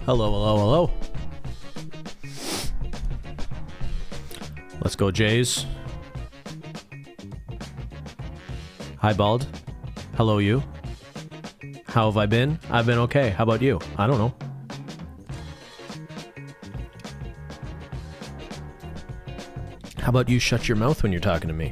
Hello, hello, hello. Let's go, Jays. Hi, Bald. Hello, you. How have I been? I've been okay. How about you? I don't know. How about you shut your mouth when you're talking to me?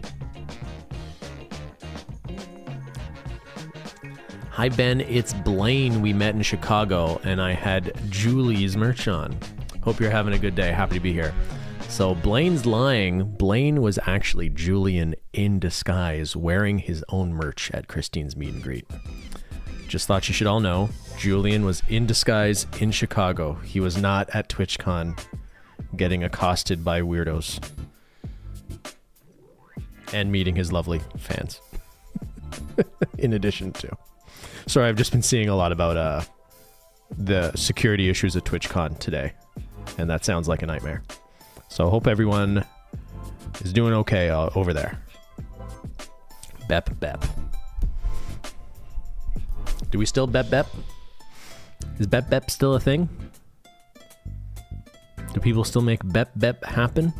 Hi, Ben. It's Blaine. We met in Chicago, and I had Julie's merch on. Hope you're having a good day. Happy to be here. So Blaine's lying. Blaine was actually Julian in disguise, wearing his own merch at Christine's meet and greet. Just thought you should all know, Julian was in disguise in Chicago. He was not at TwitchCon getting accosted by weirdos and meeting his lovely fans. In addition to. Sorry, I've just been seeing a lot about the security issues at TwitchCon today, and that sounds like a nightmare. So I hope everyone is doing okay over there. Bep, bep. Do we still bep, bep? Is bep, bep still a thing? Do people still make bep, bep happen?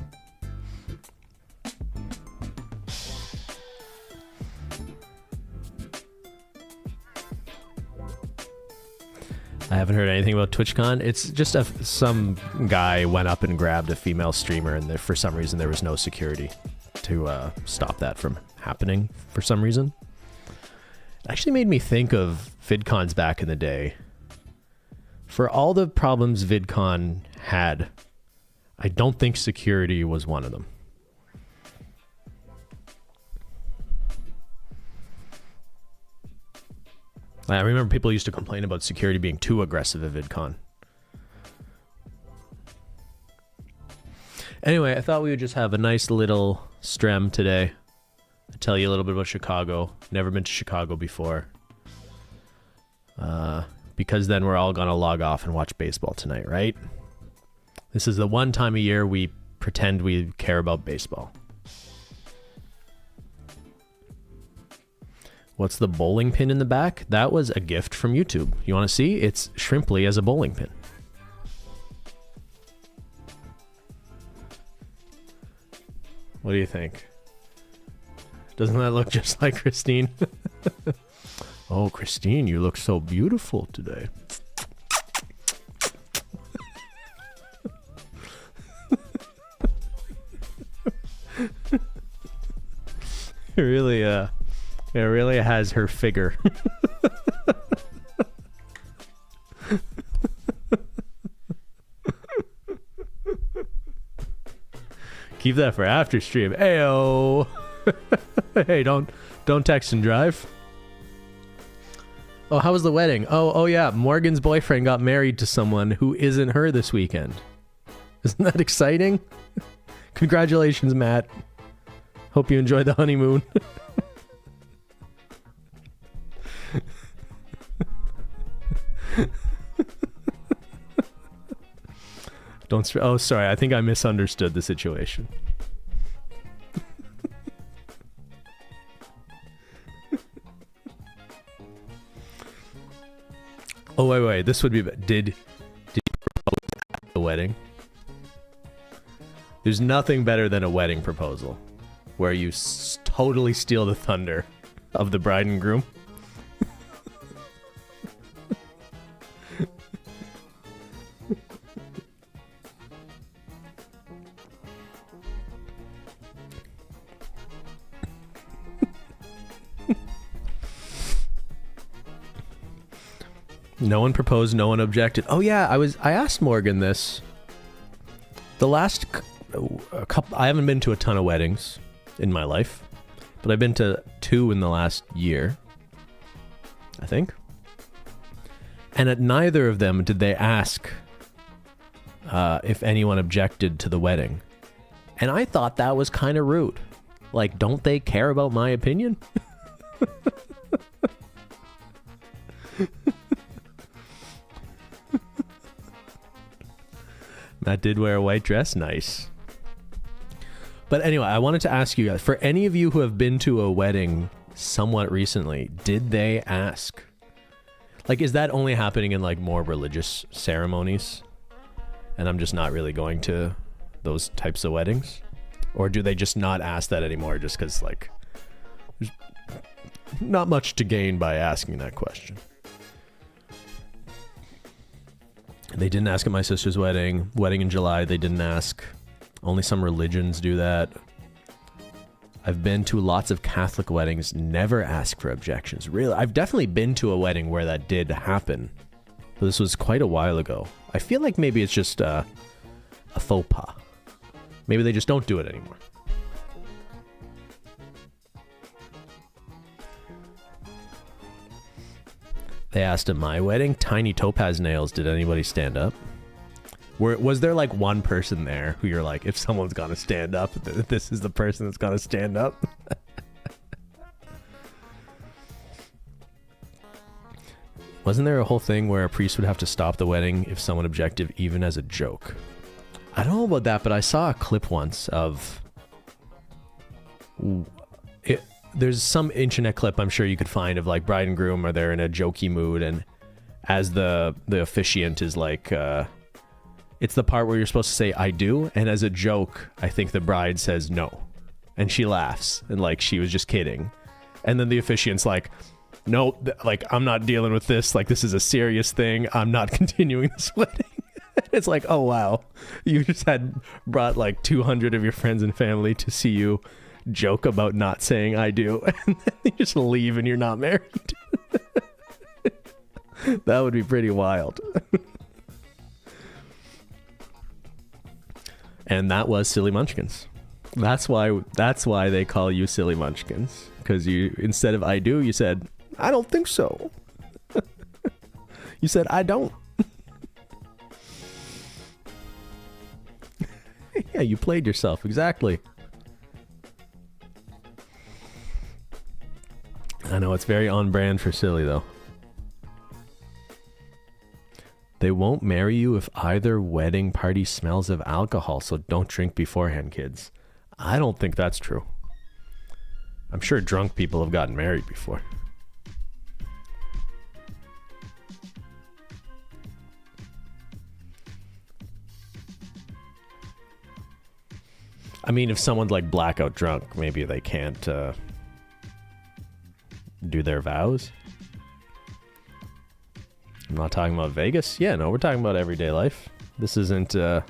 I haven't heard anything about TwitchCon. It's just some guy went up and grabbed a female streamer, and for some reason there was no security to stop that from happening for some reason. It actually made me think of VidCons back in the day. For all the problems VidCon had, I don't think security was one of them. I remember people used to complain about security being too aggressive at VidCon. Anyway, I thought we would just have a nice little strem today. I'll tell you a little bit about Chicago. Never been to Chicago before. Because then we're all going to log off and watch baseball tonight, right? This is the one time a year we pretend we care about baseball. What's the bowling pin in the back? That was a gift from YouTube. You want to see? It's Shrimply as a bowling pin. What do you think? Doesn't that look just like Christine? Oh, Christine, you look so beautiful today. It really has her figure. Keep that for after stream. Ayo. Hey, don't text and drive. Oh, how was the wedding? Oh yeah, Morgan's boyfriend got married to someone who isn't her this weekend. Isn't that exciting? Congratulations, Matt. Hope you enjoyed the honeymoon. Oh, sorry. I think I misunderstood the situation. Oh, wait. This would be... Did you propose at the wedding? There's nothing better than a wedding proposal where you totally steal the thunder of the bride and groom. No one proposed, no one objected. Oh yeah, I asked Morgan this. The last couple, I haven't been to a ton of weddings in my life, but I've been to 2 in the last year, I think. And at neither of them did they ask if anyone objected to the wedding. And I thought that was kind of rude. Like, don't they care about my opinion? Matt did wear a white dress. Nice. But anyway, I wanted to ask you guys, for any of you who have been to a wedding somewhat recently, did they ask? Like, is that only happening in like more religious ceremonies? And I'm just not really going to those types of weddings? Or do they just not ask that anymore just because, like, there's not much to gain by asking that question? They didn't ask at my sister's wedding. Wedding in July, they didn't ask. Only some religions do that. I've been to lots of Catholic weddings, never ask for objections. Really, I've definitely been to a wedding where that did happen. But this was quite a while ago. I feel like maybe it's just a faux pas. Maybe they just don't do it anymore. They asked at my wedding, tiny topaz nails, did anybody stand up? Was there like one person there who you're like, if someone's gonna stand up, this is the person that's gonna stand up? Wasn't there a whole thing where a priest would have to stop the wedding if someone objected, even as a joke? I don't know about that, but I saw a clip once of... There's some internet clip I'm sure you could find of like bride and groom are there in a jokey mood, and as the officiant is like... it's the part where you're supposed to say, I do, and as a joke, I think the bride says no. And she laughs, and like she was just kidding. And then the officiant's like... No, like, I'm not dealing with this. Like, this is a serious thing. I'm not continuing this wedding. It's like, oh, wow. You just brought like 200 of your friends and family to see you joke about not saying I do. And then you just leave and you're not married. That would be pretty wild. And that was Silly Munchkins. That's why they call you Silly Munchkins. Because you, instead of I do, you said... I don't think so. You said, I don't. Yeah, you played yourself. Exactly. I know, it's very on brand for Silly, though. They won't marry you if either wedding party smells of alcohol, so don't drink beforehand, kids. I don't think that's true. I'm sure drunk people have gotten married before. I mean, if someone's like blackout drunk, maybe they can't do their vows. I'm not talking about Vegas. Yeah, no, we're talking about everyday life. This isn't, we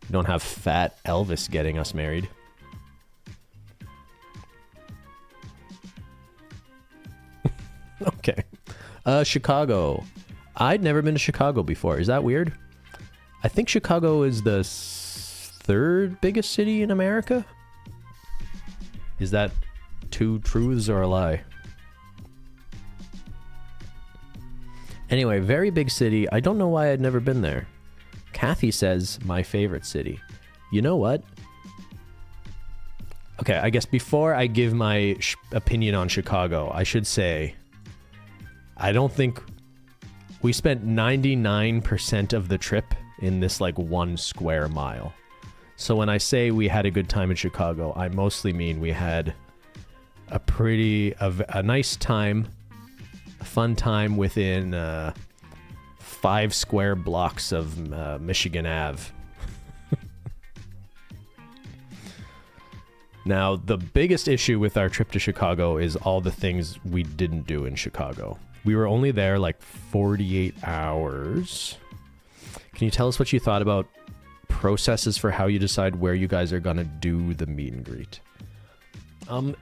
don't have fat Elvis getting us married. Okay. Chicago. I'd never been to Chicago before. Is that weird? I think Chicago is the third biggest city in America? Is that two truths or a lie? Anyway, very big city. I don't know why I'd never been there. Kathy says my favorite city. You know what? Okay, I guess before I give my opinion on Chicago, I should say I don't think we spent 99% of the trip in this like 1 square mile. So when I say we had a good time in Chicago, I mostly mean we had a nice time, a fun time within 5 square blocks of Michigan Ave. Now, the biggest issue with our trip to Chicago is all the things we didn't do in Chicago. We were only there like 48 hours. Can you tell us what you thought about processes for how you decide where you guys are gonna do the meet and greet?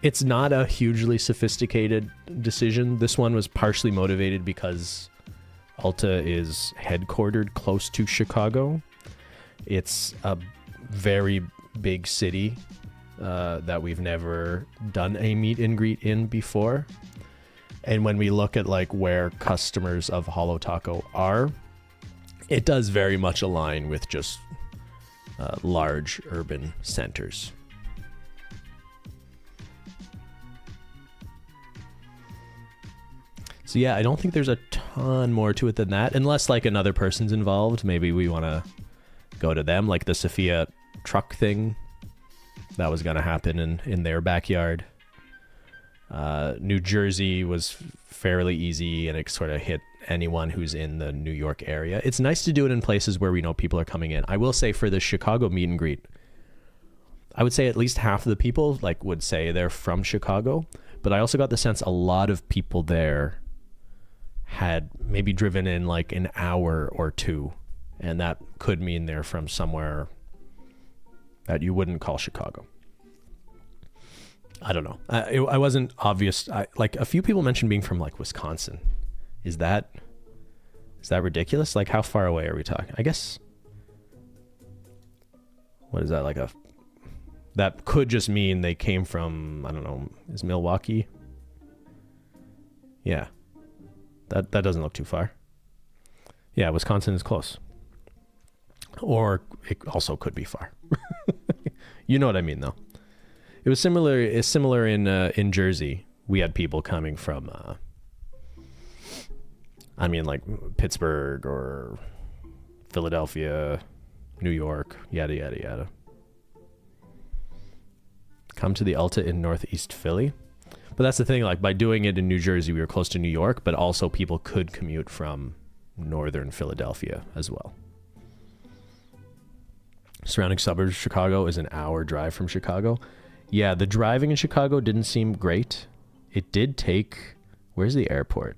It's not a hugely sophisticated decision. This one was partially motivated because Ulta is headquartered close to Chicago. It's a very big city that we've never done a meet and greet in before. And when we look at like where customers of Holo Taco are, it does very much align with just large urban centers. So yeah, I don't think there's a ton more to it than that, unless like another person's involved. Maybe we want to go to them, like the Sophia truck thing. That was going to happen in their backyard. New Jersey was fairly easy, and it sort of hit anyone who's in the New York area. It's nice to do it in places where we know people are coming in. I will say for the Chicago meet and greet, I would say at least half of the people like would say they're from Chicago, but I also got the sense a lot of people there had maybe driven in like an hour or two, and that could mean they're from somewhere that you wouldn't call Chicago. I don't know. I wasn't obvious. Like a few people mentioned being from like Wisconsin. Is that ridiculous? Like how far away are we talking? I guess, what is that, like that could just mean they came from, I don't know, is Milwaukee? Yeah. That doesn't look too far. Yeah, Wisconsin is close. Or it also could be far. You know what I mean, though. It was similar. It's similar in Jersey. We had people coming from, like Pittsburgh or Philadelphia, New York, yada yada yada. Come to the Alta in Northeast Philly. But that's the thing, like by doing it in New Jersey, we were close to New York, but also people could commute from northern Philadelphia as well. Surrounding suburbs of Chicago is an hour drive from Chicago. Yeah, the driving in Chicago didn't seem great. It did take, where's the airport?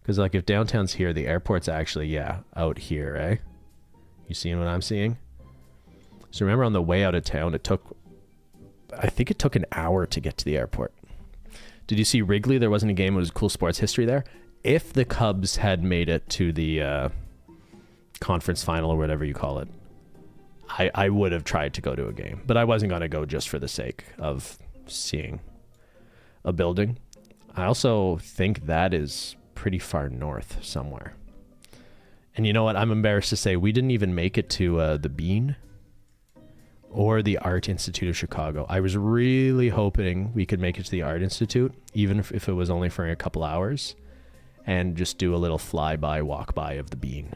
Because like if downtown's here, the airport's actually, out here, eh? You seeing what I'm seeing? So remember on the way out of town, I think it took an hour to get to the airport. Did you see Wrigley? There wasn't a game. It was cool sports history there. If the Cubs had made it to the conference final or whatever you call it, I would have tried to go to a game. But I wasn't going to go just for the sake of seeing a building. I also think that is pretty far north somewhere. And you know what? I'm embarrassed to say we didn't even make it to the Bean or the Art Institute of Chicago. I was really hoping we could make it to the Art Institute, even if it was only for a couple hours, and just do a little flyby, walk-by of the Bean.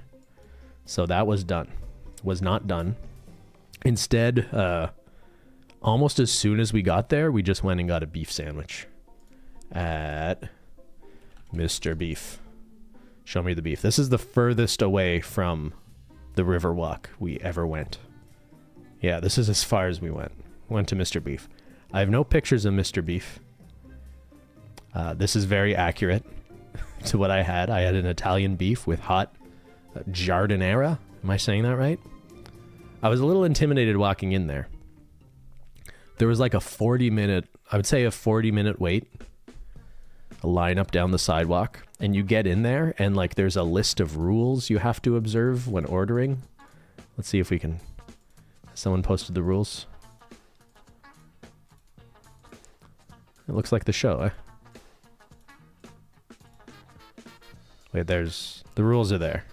So that was not done. Instead, almost as soon as we got there, we just went and got a beef sandwich at Mr. Beef. Show me the beef. This is the furthest away from the Riverwalk we ever went. Yeah, this is as far as we went. Went to Mr. Beef. I have no pictures of Mr. Beef. This is very accurate to what I had. I had an Italian beef with hot giardiniera. Am I saying that right? I was a little intimidated walking in there. There was like a 40-minute wait, a line up down the sidewalk, and you get in there, and like there's a list of rules you have to observe when ordering. Let's see if we can... Someone posted the rules. It looks like the show, eh? Wait, the rules are there.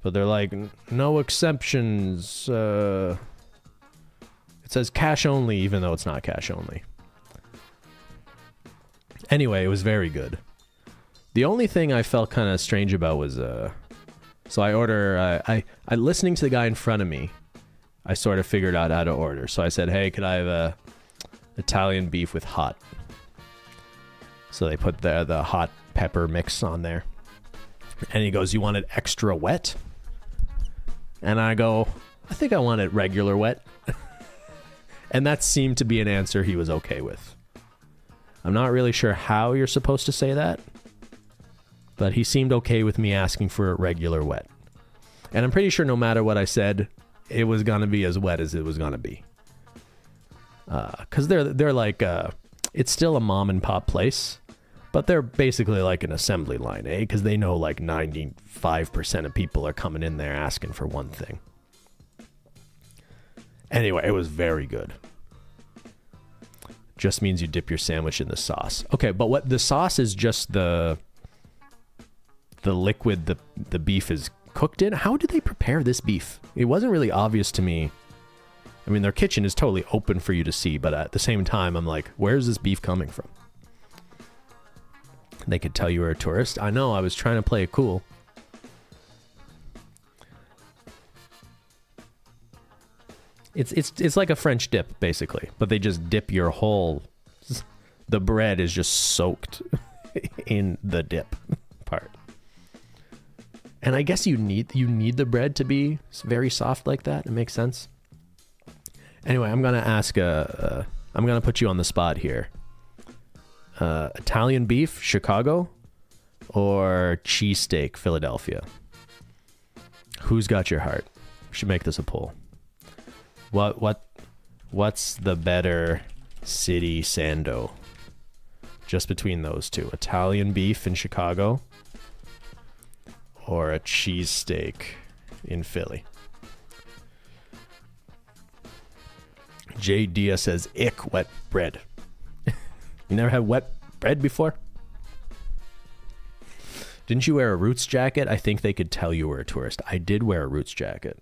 But they're like, no exceptions. It says cash only, even though it's not cash only. Anyway, it was very good. The only thing I felt kind of strange about was, so I order, I listening to the guy in front of me, I sort of figured out how to order. So I said, hey, could I have a Italian beef with hot? So they put the hot pepper mix on there. And he goes, you want it extra wet? And I go, I think I want it regular wet. And that seemed to be an answer he was okay with. I'm not really sure how you're supposed to say that, but he seemed okay with me asking for it regular wet. And I'm pretty sure no matter what I said, it was going to be as wet as it was going to be. Because they're like, it's still a mom and pop place, but they're basically like an assembly line, eh? Because they know like 95% of people are coming in there asking for one thing. Anyway, it was very good. Just means you dip your sandwich in the sauce. Okay, but what the sauce is just the liquid the beef is cooked in. How did they prepare this beef? It wasn't really obvious to me. I mean, their kitchen is totally open for you to see, but at the same time, I'm like, where's this beef coming from? They could tell you were a tourist. I know, I was trying to play it cool. It's like a French dip, basically, but they just dip your whole... The bread is just soaked in the dip part. And I guess you need the bread to be very soft like that. It makes sense. Anyway, I'm gonna ask. I'm gonna put you on the spot here. Italian beef, Chicago, or cheesesteak, Philadelphia? Who's got your heart? We should make this a poll. What's the better city sando? Just between those two, Italian beef in Chicago or a cheesesteak in Philly. Jay Dia says, ick, wet bread. You never had wet bread before? Didn't you wear a Roots jacket? I think they could tell you were a tourist. I did wear a Roots jacket.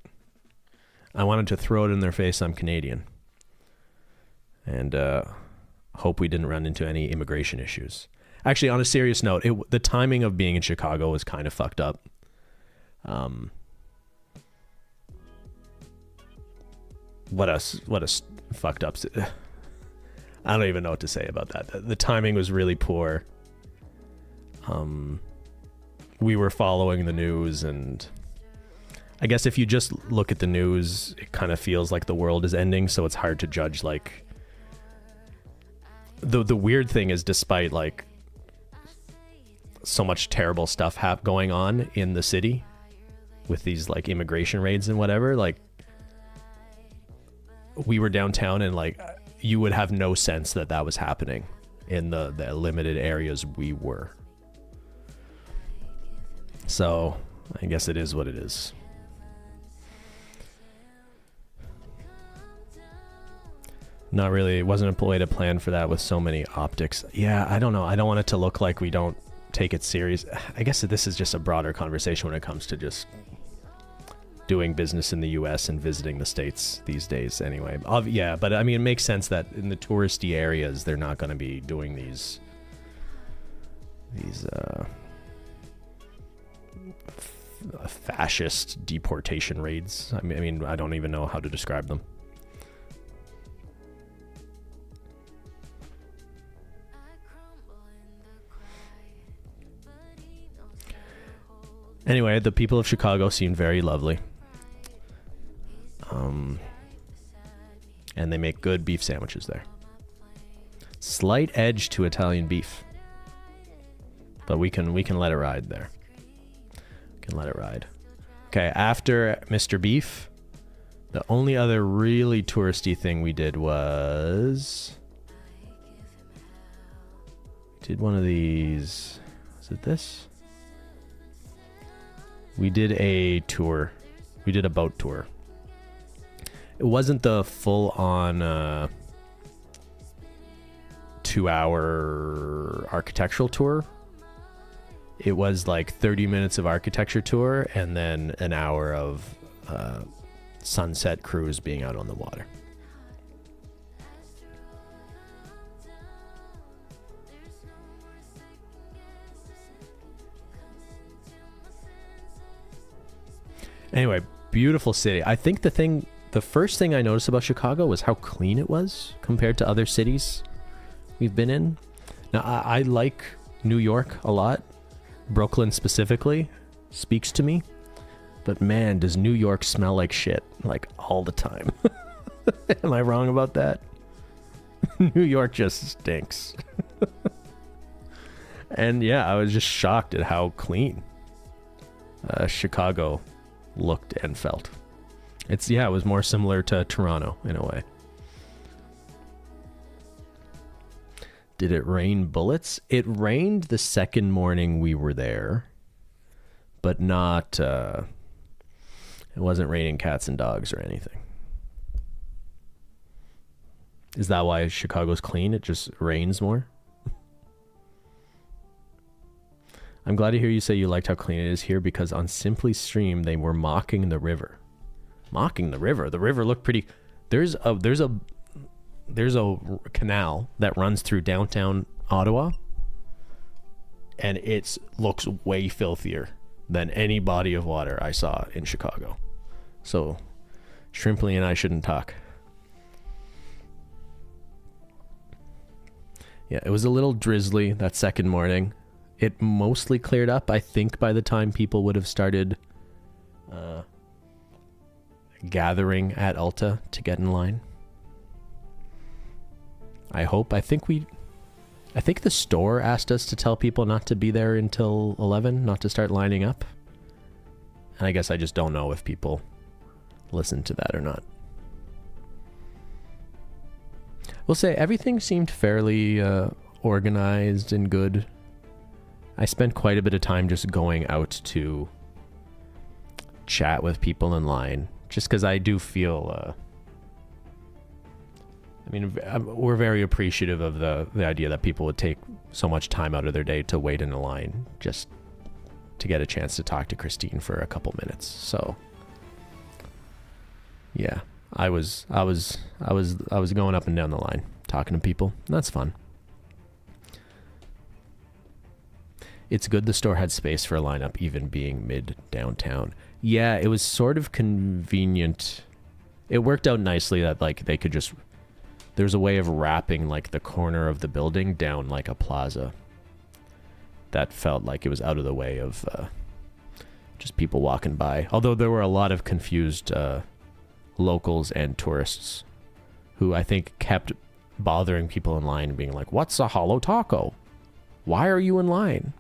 I wanted to throw it in their face I'm Canadian. And hope we didn't run into any immigration issues. Actually, on a serious note, the timing of being in Chicago was kind of fucked up. What a fucked up... I don't even know what to say about that. The timing was really poor. We were following the news, and I guess if you just look at the news, it kind of feels like the world is ending, so it's hard to judge, like... The weird thing is, despite, like, so much terrible stuff going on in the city with these, like, immigration raids and whatever, like, we were downtown and, like, you would have no sense that was happening in the limited areas we were. So I guess it is what it is. Not really. It wasn't a way to plan for that with so many optics. Yeah, I don't know. I don't want it to look like we don't take it serious. I guess this is just a broader conversation when it comes to just doing business in the U.S. and visiting the States these days anyway. Yeah, but I mean, it makes sense that in the touristy areas, they're not going to be doing these fascist deportation raids. I mean, I don't even know how to describe them. Anyway, the people of Chicago seemed very lovely. And they make good beef sandwiches there. Slight edge to Italian beef. But we can let it ride there. We can let it ride. Okay, after Mr. Beef, the only other really touristy thing we did was... did one of these... is it this? We did a tour. We did a boat tour. It wasn't the full-on 2-hour architectural tour. It was like 30 minutes of architecture tour and then an hour of sunset cruise being out on the water. Anyway, beautiful city. I think the first thing I noticed about Chicago was how clean it was compared to other cities we've been in. Now, I like New York a lot. Brooklyn specifically speaks to me. But man, does New York smell like shit, like all the time. Am I wrong about that? New York just stinks. And yeah, I was just shocked at how clean Chicago looked and felt. It was more similar to Toronto in a way. Did it rain bullets? It rained the second morning we were there, but not it wasn't raining cats and dogs or anything. Is that why Chicago's clean? It just rains more? I'm glad to hear you say you liked how clean it is here, because on Simply Stream they were mocking the river. Mocking the river. The river looked pretty. There's a canal that runs through downtown Ottawa, and it looks way filthier than any body of water I saw in Chicago. So Shrimply and I shouldn't talk. Yeah, it was a little drizzly that second morning. it mostly cleared up, I think, by the time people would have started gathering at Ulta to get in line. I hope. I think the store asked us to tell people not to be there until 11, not to start lining up. And I guess I just don't know if people listen to that or not. We'll say everything seemed fairly organized and good. I spent quite a bit of time just going out to chat with people in line, just because I do feel... we're very appreciative of the idea that people would take so much time out of their day to wait in a line just to get a chance to talk to Christine for a couple minutes. So, yeah, I was going up and down the line talking to people. That's fun. It's good the store had space for a lineup, even being mid downtown. Yeah, it was sort of convenient. It worked out nicely that like they could just... There's a way of wrapping like the corner of the building down like a plaza that felt like it was out of the way of just people walking by. Although there were a lot of confused locals and tourists who I think kept bothering people in line and being like, "What's a hollow taco? Why are you in line?"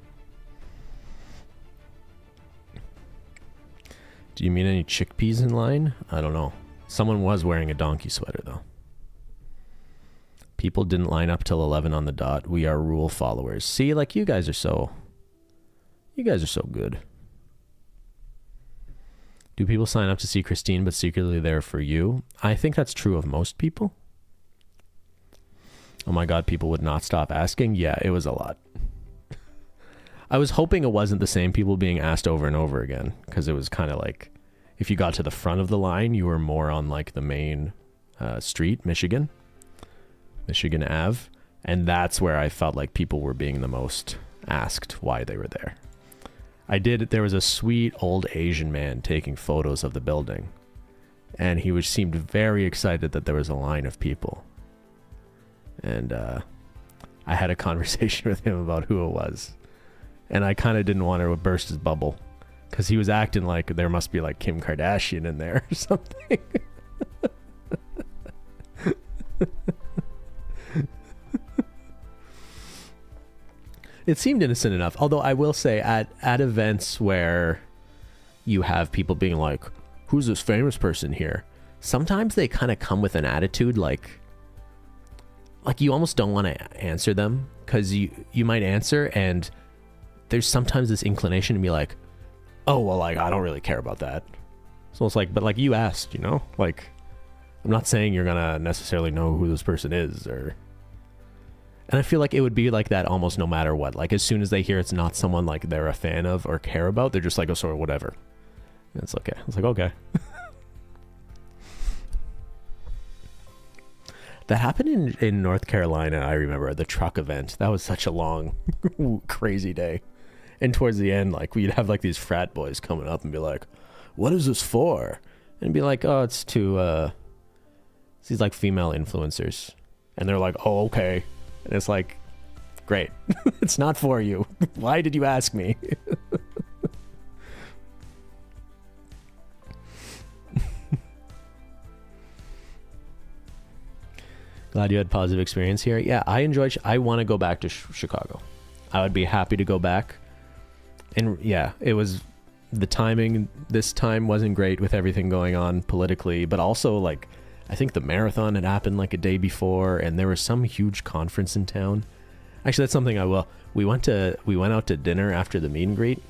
Do you mean any chickpeas in line? I don't know. Someone was wearing a donkey sweater though. People didn't line up till 11 on the dot. We are rule followers. See, like you guys are so good. Do people sign up to see Christine but secretly there for you? I think that's true of most people. Oh my God, people would not stop asking. Yeah, it was a lot. I was hoping it wasn't the same people being asked over and over again, because it was kind of like if you got to the front of the line, you were more on like the main street, Michigan Ave, and that's where I felt like people were being the most asked why they were there. There was a sweet old Asian man taking photos of the building, and he seemed very excited that there was a line of people. And I had a conversation with him about who it was, and I kind of didn't want to burst his bubble because he was acting like there must be like Kim Kardashian in there or something. It seemed innocent enough. Although I will say at events where you have people being like, "Who's this famous person here?" Sometimes they kind of come with an attitude like you almost don't want to answer them, because you might answer and there's sometimes this inclination to be like, "Oh, well, like I don't really care about that." So it's like, but like you asked, like I'm not saying you're gonna necessarily know who this person is or... And I feel like it would be like that almost no matter what. Like as soon as they hear it's not someone like they're a fan of or care about, they're just like, "Oh, sorry, whatever." And it's okay. It's like, okay. That happened in North Carolina, I remember, the truck event. That was such a long, crazy day. And towards the end, like we'd have like these frat boys coming up and be like, "What is this for?" And be like, "Oh, it's to it's these like female influencers." And they're like, "Oh, okay." And it's like, great. It's not for you. Why did you ask me? Glad you had positive experience here. Yeah, I want to go back to Chicago. I would be happy to go back. And yeah, it was the timing this time wasn't great with everything going on politically, but also like I think the marathon had happened like a day before, and there was some huge conference in town. Actually, that's something we went out to dinner after the meet and greet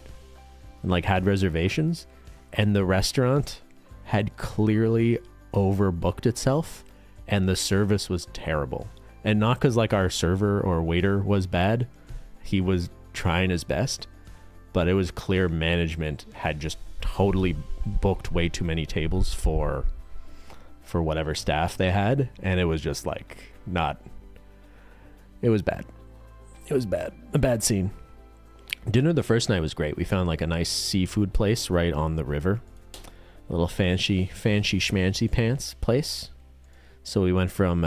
and like had reservations, and the restaurant had clearly overbooked itself and the service was terrible. And not because like our server or waiter was bad, he was trying his best, but it was clear management had just totally booked way too many tables for whatever staff they had, and it was just like it was bad. A bad scene. Dinner the first night was great. We found like a nice seafood place right on the river, a little fancy schmancy pants place. So we went from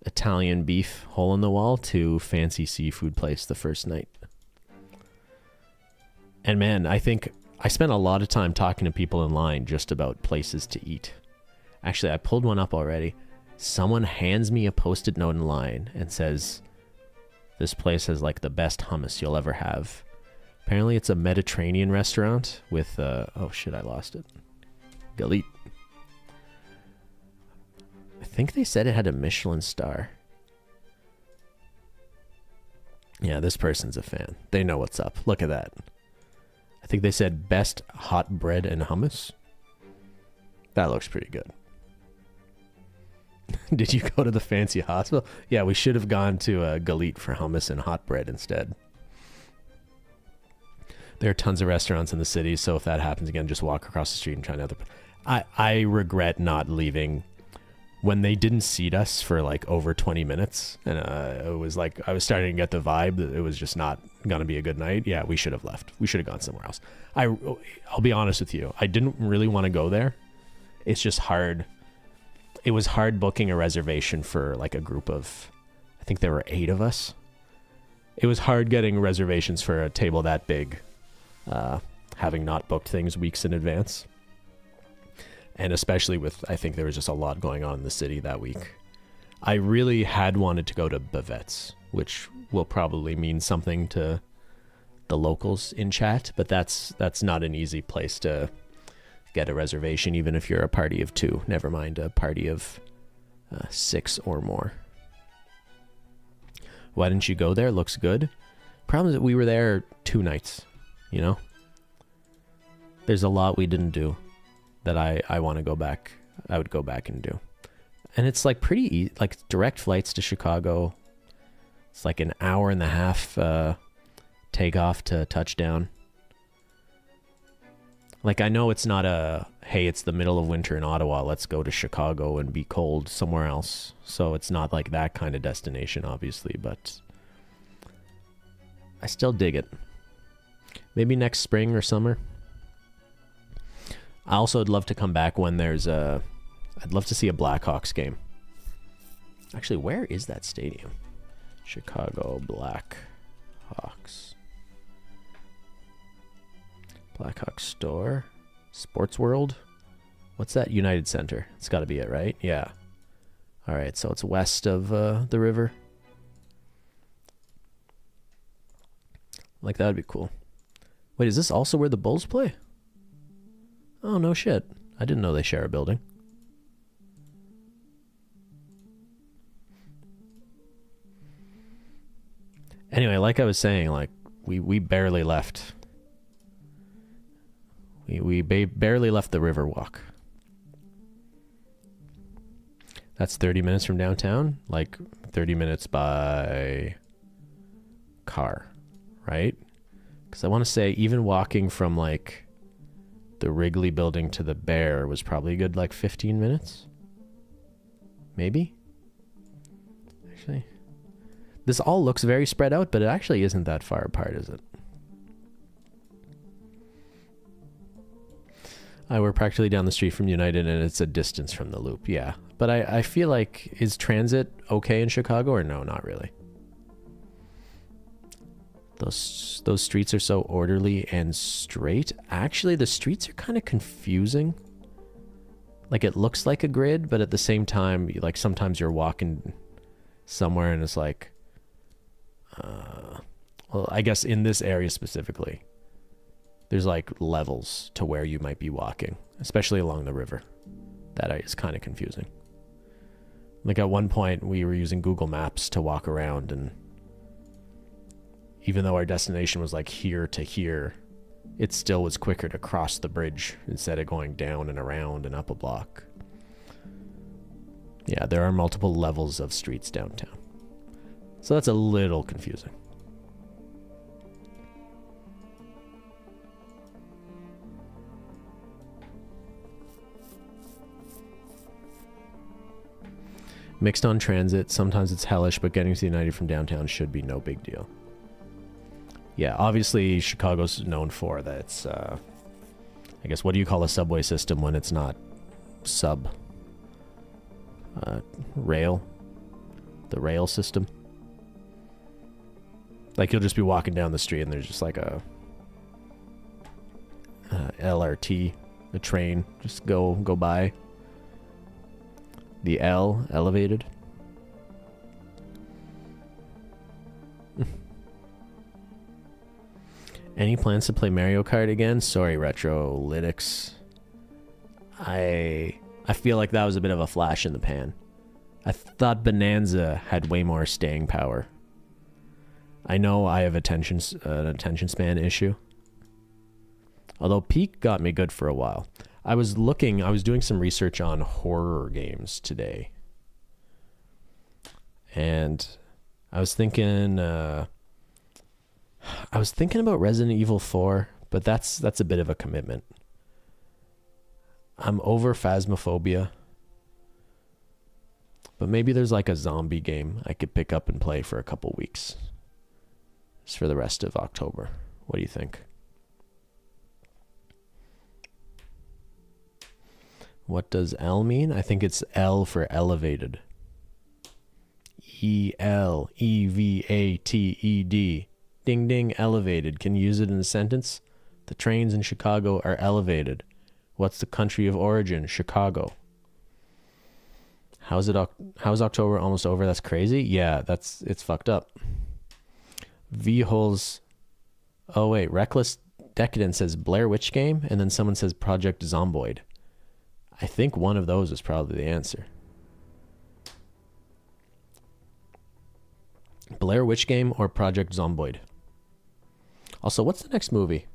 Italian beef hole in the wall to fancy seafood place the first night. And man, I think I spent a lot of time talking to people in line just about places to eat. Actually, I pulled one up already. Someone hands me a post-it note in line and says, this place has like the best hummus you'll ever have. Apparently it's a Mediterranean restaurant with, oh shit, I lost it. Galit. I think they said it had a Michelin star. Yeah, this person's a fan. They know what's up. Look at that. I think they said best hot bread and hummus. That looks pretty good. Did you go to the fancy hospital? Yeah, we should have gone to Galit for hummus and hot bread instead. There are tons of restaurants in the city, so if that happens again, just walk across the street and try another. I regret not leaving when they didn't seat us for like over 20 minutes, and it was like I was starting to get the vibe that it was just not gonna be a good night. Yeah, we should have left. We should have gone somewhere else. I'll be honest with you. I didn't really want to go there. It's just hard. It was hard booking a reservation for like a group of, I think there were 8 of us. It was hard getting reservations for a table that big, having not booked things weeks in advance. And especially with, I think there was just a lot going on in the city that week. I really had wanted to go to Bavette's, which will probably mean something to the locals in chat, but that's not an easy place to get a reservation, even if you're a party of 2. Never mind a party of 6 or more. Why didn't you go there? Looks good. Problem is that we were there 2 nights, you know? There's a lot we didn't do that I want to go back. I would go back and do. And it's like pretty easy, like direct flights to Chicago. It's like an hour and a half takeoff to touchdown. Like, I know it's not a, hey, it's the middle of winter in Ottawa, let's go to Chicago and be cold somewhere else. So it's not like that kind of destination, obviously, but I still dig it. Maybe next spring or summer. I also would love to come back when there's a, I'd love to see a Blackhawks game. Actually, where is that stadium? Chicago Blackhawks. Blackhawks store. Sports World. What's that? United Center. It's got to be it, right? Yeah. All right, so it's west of the river. Like, that would be cool. Wait, is this also where the Bulls play? Oh, no shit. I didn't know they share a building. Anyway, like I was saying, like, we barely left. We barely left the Riverwalk. That's 30 minutes from downtown, like 30 minutes by car, right? Because I want to say even walking from like the Wrigley building to the Bear was probably a good like 15 minutes. Maybe? Actually, this all looks very spread out, but it actually isn't that far apart, is it? We're practically down the street from United, and it's a distance from the Loop. Yeah, but I feel like, is transit okay in Chicago or no? Not really. Those streets are so orderly and straight. Actually, the streets are kind of confusing. Like, it looks like a grid, but at the same time, like sometimes you're walking somewhere and it's like, well, I guess in this area specifically, there's like levels to where you might be walking, especially along the river. That is kind of confusing. Like at one point we were using Google Maps to walk around, and even though our destination was like here to here, it still was quicker to cross the bridge instead of going down and around and up a block. Yeah, there are multiple levels of streets downtown. So that's a little confusing. Mixed on transit, sometimes it's hellish, but getting to United from downtown should be no big deal. Yeah, obviously Chicago's known for that. It's, I guess, what do you call a subway system when it's not rail? The rail system? Like, you'll just be walking down the street and there's just like a LRT, the train, just go by. The L, elevated. Any plans to play Mario Kart again? Sorry, Retrolytics. I feel like that was a bit of a flash in the pan. I thought Bonanza had way more staying power. I know I have an attention span issue. Although Peak got me good for a while. I was doing some research on horror games today. And I was thinking about Resident Evil 4, but that's a bit of a commitment. I'm over Phasmophobia. But maybe there's like a zombie game I could pick up and play for a couple weeks. Just for the rest of October. What do you think? What does L mean? I think it's L for elevated. E-L-E-V-A-T-E-D. Ding ding, elevated. Can you use it in a sentence? The trains in Chicago are elevated. What's the country of origin? Chicago. How's October almost over? That's crazy. Yeah, it's fucked up. V-holes. Oh wait, Reckless Decadent says Blair Witch game, and then someone says Project Zomboid. I think one of those is probably the answer. Blair Witch game or Project Zomboid. Also, what's the next movie?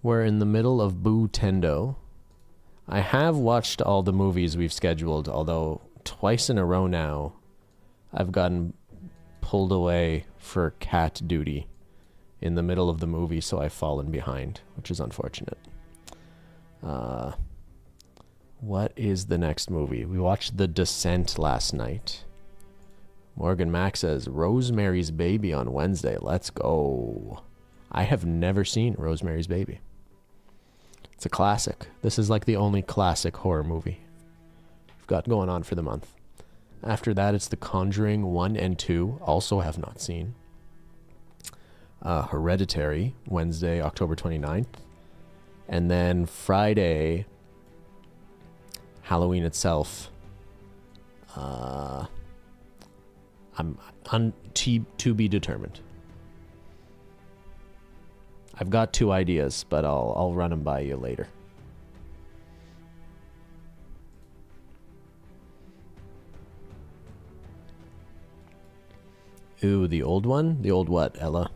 We're in the middle of Boo Tendo. I have watched all the movies we've scheduled, although twice in a row now I've gotten pulled away for cat duty in the middle of the movie, so I've fallen behind, which is unfortunate. What is the next movie? We watched The Descent last night. Morgan Mack says Rosemary's Baby on Wednesday. Let's go. I have never seen Rosemary's Baby. It's a classic. This is like the only classic horror movie we've got going on for the month. After that, it's The Conjuring 1 and 2. Also have not seen. Hereditary, Wednesday, October 29th. And then Friday, Halloween itself. I'm to be determined. I've got 2 ideas, but I'll run them by you later. Ooh, the old one? The old what, Ella?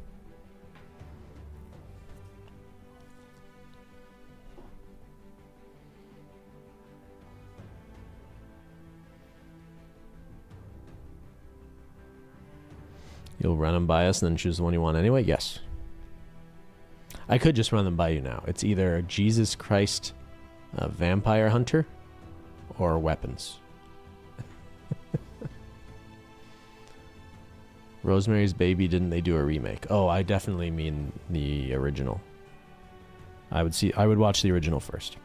You'll run them by us and then choose the one you want anyway? Yes. I could just run them by you now. It's either Jesus Christ Vampire Hunter or Weapons. Rosemary's Baby, didn't they do a remake? Oh, I definitely mean the original. I would watch the original first.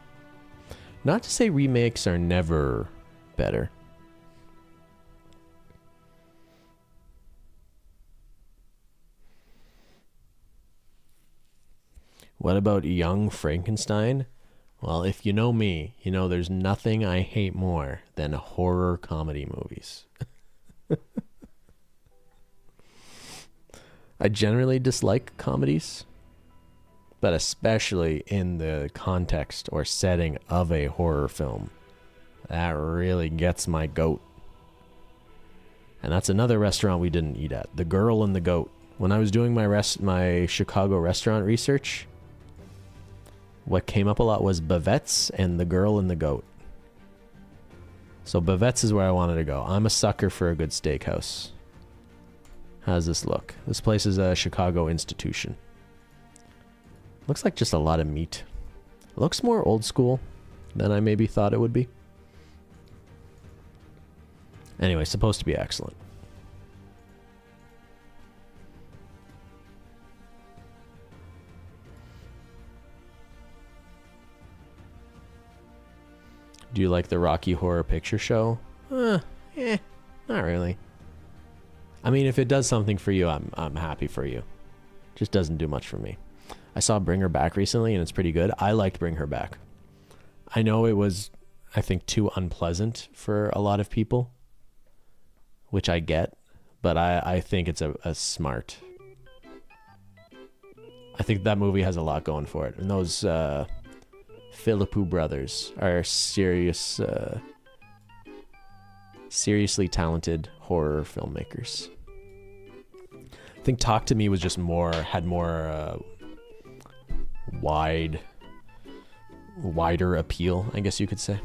Not to say remakes are never better. What about Young Frankenstein? Well, if you know me, you know there's nothing I hate more than horror comedy movies. I generally dislike comedies, but especially in the context or setting of a horror film. That really gets my goat. And that's another restaurant we didn't eat at. The Girl and the Goat. When I was doing my Chicago restaurant research, what came up a lot was Bavette's and The Girl and the Goat. So Bavette's is where I wanted to go. I'm a sucker for a good steakhouse. How's this look? This place is a Chicago institution. Looks like just a lot of meat. Looks more old school than I maybe thought it would be. Anyway, supposed to be excellent. Do you like the Rocky Horror Picture Show? Not really. I mean, if it does something for you, I'm happy for you. Just doesn't do much for me. I saw Bring Her Back recently, and it's pretty good. I liked Bring Her Back. I know it was, I think, too unpleasant for a lot of people, which I get, but I think it's a smart. I think that movie has a lot going for it. And those Philippou brothers are seriously talented horror filmmakers. I think Talk to Me was just had more wider appeal, I guess you could say.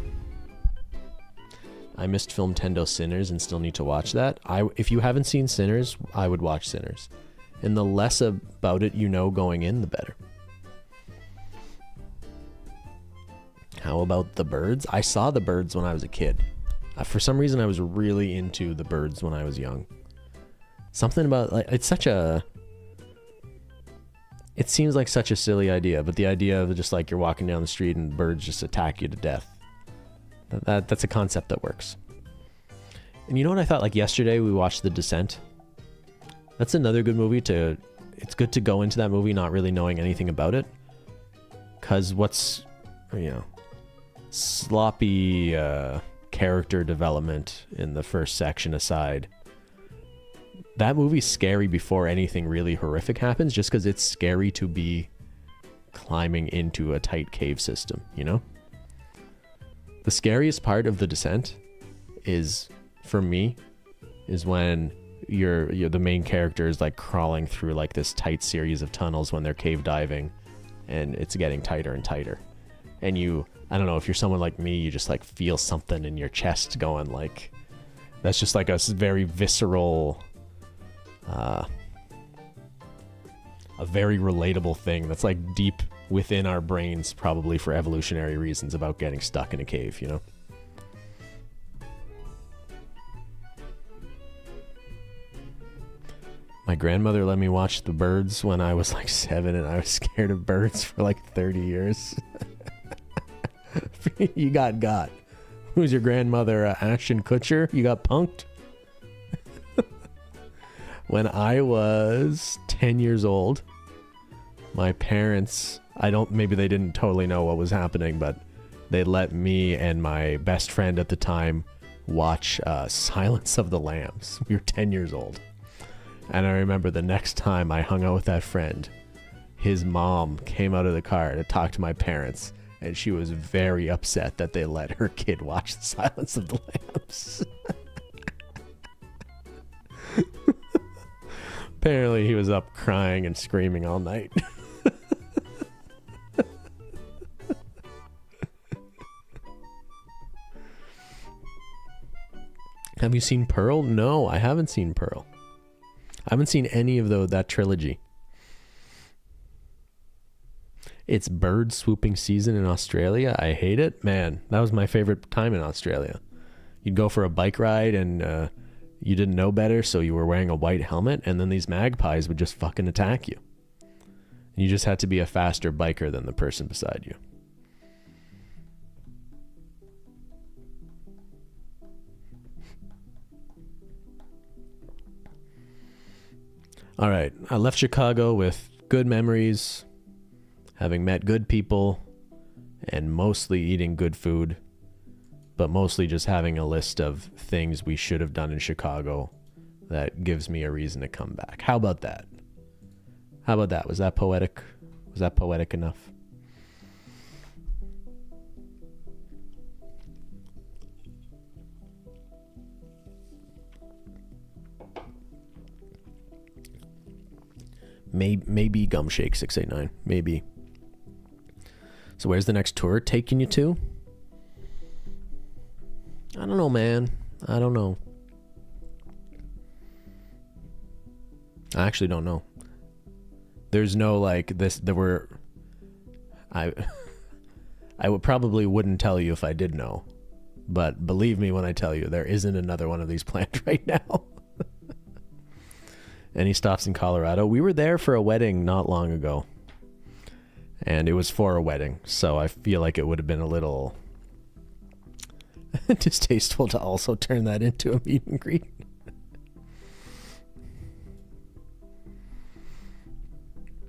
I missed Film Tendo Sinners and still need to watch that. If you haven't seen Sinners, I would watch Sinners. And the less about it you know going in, the better. How about The Birds? I saw The Birds when I was a kid. For some reason, I was really into The Birds when I was young. Something about, like, it seems like such a silly idea, but the idea of just like you're walking down the street and birds just attack you to death. That's a concept that works. And you know what I thought? Like yesterday we watched The Descent. That's another good movie it's good to go into that movie not really knowing anything about it. Cause sloppy character development in the first section aside, that movie's scary before anything really horrific happens, just because it's scary to be climbing into a tight cave system, you know? The scariest part of The Descent is, for me, is when you're the main character is like crawling through like this tight series of tunnels when they're cave diving, and it's getting tighter and tighter. And I don't know, if you're someone like me, you just like feel something in your chest going like, that's just like a very visceral, a very relatable thing that's like deep within our brains, probably for evolutionary reasons, about getting stuck in a cave, you know? My grandmother let me watch The Birds when I was like 7, and I was scared of birds for like 30 years. You got. Who's your grandmother, Ashton Kutcher? You got punked? When I was 10 years old, my parents, maybe they didn't totally know what was happening, but they let me and my best friend at the time watch Silence of the Lambs. We were 10 years old. And I remember the next time I hung out with that friend, his mom came out of the car to talk to my parents, and she was very upset that they let her kid watch The Silence of the Lambs. Apparently he was up crying and screaming all night. Have you seen Pearl? No, I haven't seen Pearl. I haven't seen any of that trilogy. It's bird swooping season in Australia. I hate it. Man, that was my favorite time in Australia. You'd go for a bike ride and you didn't know better, so you were wearing a white helmet, and then these magpies would just fucking attack you. And you just had to be a faster biker than the person beside you. All right, I left Chicago with good memories, having met good people, and mostly eating good food, but mostly just having a list of things we should have done in Chicago that gives me a reason to come back. How about that? Was that poetic? Was that poetic enough? Maybe Gumshake 689. Maybe. So where's the next tour taking you to? I don't know, man. I don't know. I actually don't know. There's no like this. I would probably wouldn't tell you if I did know, but believe me when I tell you, there isn't another one of these planned right now. Any stops in Colorado? We were there for a wedding not long ago, and it was for a wedding, so I feel like it would have been a little distasteful to also turn that into a meet and greet.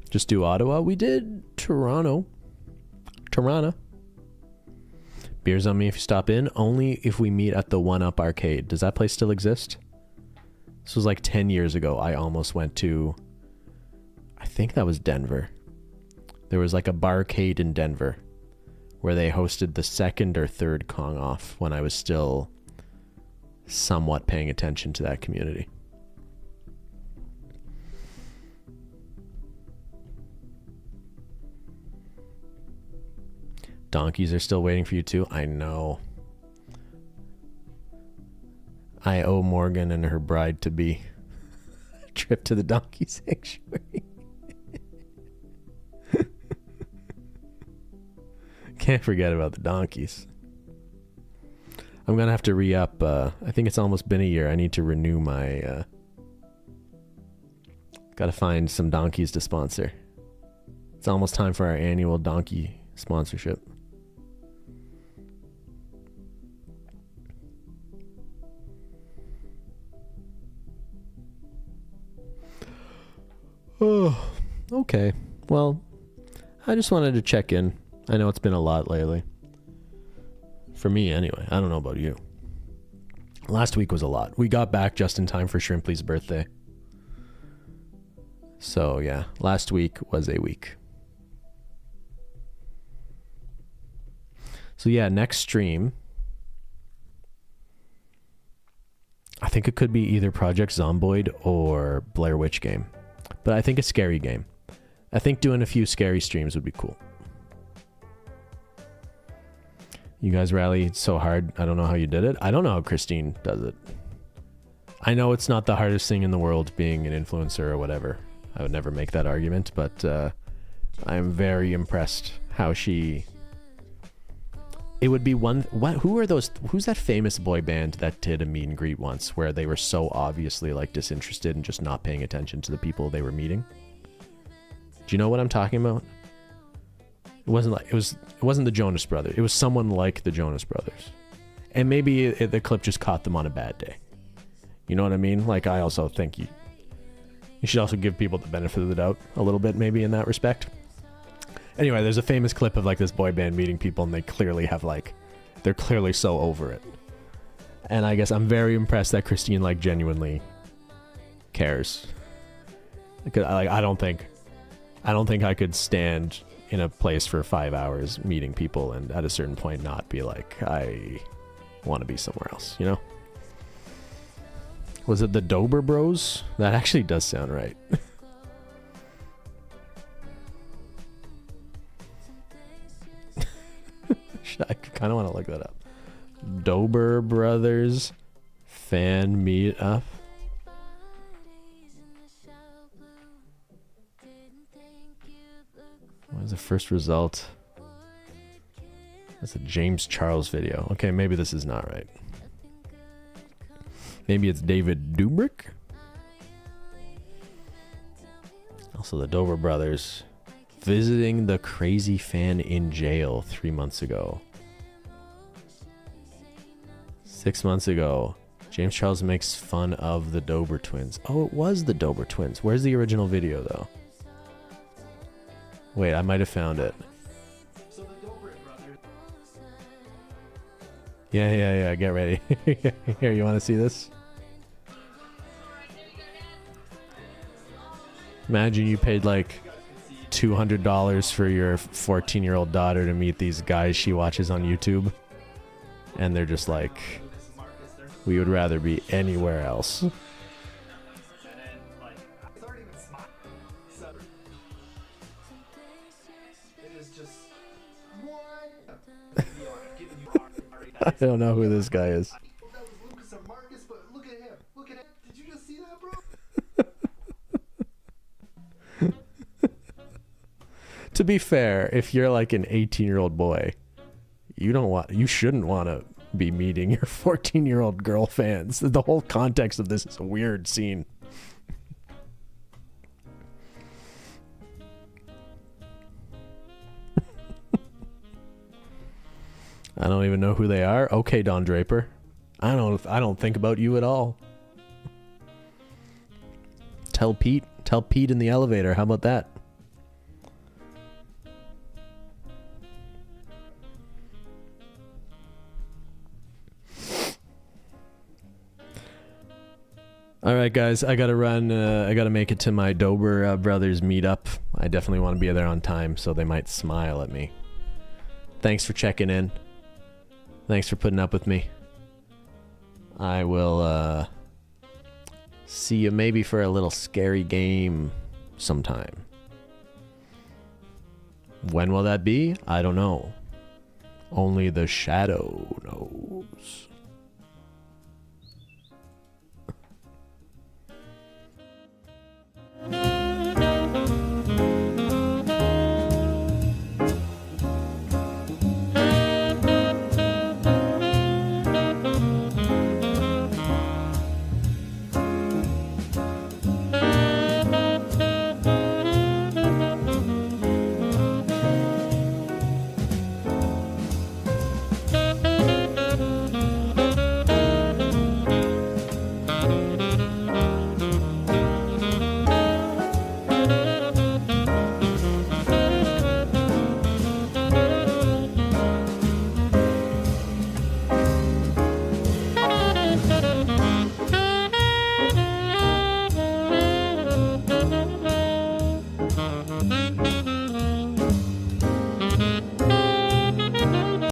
Just do Ottawa? We did Toronto. Toronto. Beers on me if you stop in. Only if we meet at the 1UP arcade. Does that place still exist? This was like 10 years ago. I almost went to... I think that was Denver. There was like a barcade in Denver where they hosted the second or third Kong Off when I was still somewhat paying attention to that community. Donkeys are still waiting for you too. I know. I owe Morgan and her bride-to-be a trip to the donkey sanctuary. Can't forget about the donkeys. I'm going to have to re-up. I think it's almost been a year. I need to renew my... Got to find some donkeys to sponsor. It's almost time for our annual donkey sponsorship. Oh, okay. Well, I just wanted to check in. I know it's been a lot lately. For me, anyway. I don't know about you. Last week was a lot. We got back just in time for Shrimply's birthday. So, yeah. Last week was a week. So, yeah, next stream. I think it could be either Project Zomboid or Blair Witch Game. But I think a scary game. I think doing a few scary streams would be cool. You guys rallied so hard. I don't know how you did it. I don't know how Christine does it. I know it's not the hardest thing in the world being an influencer or whatever. I would never make that argument, but I'm very impressed how she... It would be one... Who are those... Who's that famous boy band that did a meet and greet once where they were so obviously like disinterested and just not paying attention to the people they were meeting? Do you know what I'm talking about? It wasn't the Jonas Brothers. It was someone like the Jonas Brothers. And maybe the clip just caught them on a bad day. You know what I mean? Like, I also think you should also give people the benefit of the doubt a little bit, maybe, in that respect. Anyway, there's a famous clip of like this boy band meeting people, and they clearly have like, they're clearly so over it. And I guess I'm very impressed that Christine like genuinely cares. Because I don't think I could stand in a place for 5 hours meeting people and at a certain point not be like, I want to be somewhere else, you know? Was it the Dober Bros? That actually does sound right. I kind of want to look that up. Dober Brothers fan meet up. What was the first result? That's a James Charles video. Okay, maybe this is not right. Maybe it's David Dobrik. Also, the Dober Brothers visiting the crazy fan in jail 3 months ago. 6 months ago, James Charles makes fun of the Dober twins. Oh, it was the Dober twins. Where's the original video, though? Wait, I might have found it. So the Dober brothers. Yeah. Get ready. Here, you want to see this? Imagine you paid like $200 for your 14-year-old daughter to meet these guys she watches on YouTube. And they're just like, we would rather be anywhere else. I don't know who this guy is. To be fair, if you're like an 18-year-old boy, you shouldn't want to be meeting your 14-year-old girl fans. The whole context of this is a weird scene. I don't even know who they are. Okay, Don Draper. I don't think about you at all. Tell Pete in the elevator. How about that? All right, guys, I gotta run. I gotta make it to my Dober brothers meetup. I definitely want to be there on time, so they might smile at me. Thanks for checking in. Thanks for putting up with me. I will see you maybe for a little scary game sometime. When will that be? I don't know. Only the shadow knows.